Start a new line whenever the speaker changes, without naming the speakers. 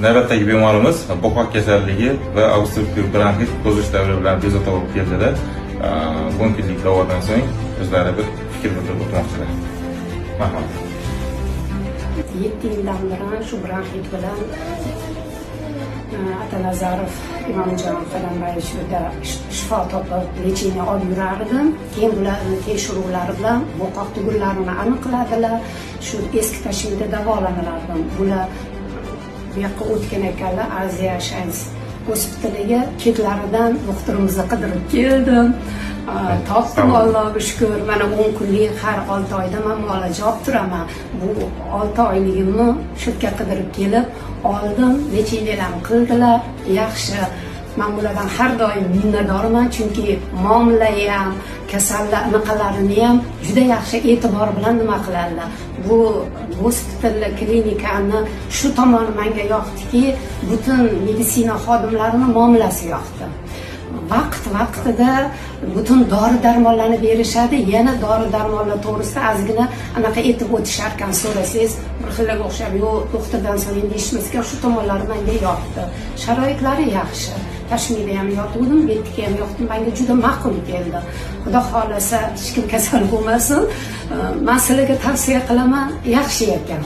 Navbatdagi bemorimiz bo'qoq kasalligi va obstruktiv bronxit ko'zish davri bilan bezovta bo'lib keldi-da, 10 kunlik davodan so'ng o'zlari bir fikr bildirib o'tmoqchilar. Marhamat.
7 yildan beri shu bronxit bilan Atanazarov Imomjon Qalambayevda shifo topib lecheniya olib yurardim. Keyin bularni tekshiruvlari bilan bo'qoq tugullarini aniqladilar. Shu eski tashmida davolanardim. Bular bu yoqqa o'tgan ekanlar, Aziya Shans gospitaliga ketlaridan doktorimizni qidirib keldim. Topdim, Allohga shukr. Mana 10 kunlik har 6 oyda men muolaja olib turaman. Bu 6 oyligimni shu yerga qidirib kelib oldim. Lecheniyalarni qildilar. Yaxshi. Men bulardan har doim minnatdorman, chunki muomala ham, kasallar anaqalarini ham juda yaxshi e'tibor bilan nima qiladilar. Bu gospital klinikani shu tomoni menga yoqdiki, butun meditsina xodimlarini muomalasi yoqdi. Vaqtida butun dori-darmonlarni berishadi. Yana dori-darmonlar to'g'risida ozgina anaqa aytib o'tishar ekan, so'rasangiz bir xillarga o'xshab, yo'q, doktordan so'rang deyishmasga, shu tomonlari menga yoqdi. Sharoitlari yaxshi. Tashmida ham yotdim, betga ham yotdim. Menga juda ma'qul keldi. Xudo xolasa hech kim kasal bo'lmasin. Men sizlarga tavsiya qilaman, yaxshi ekan.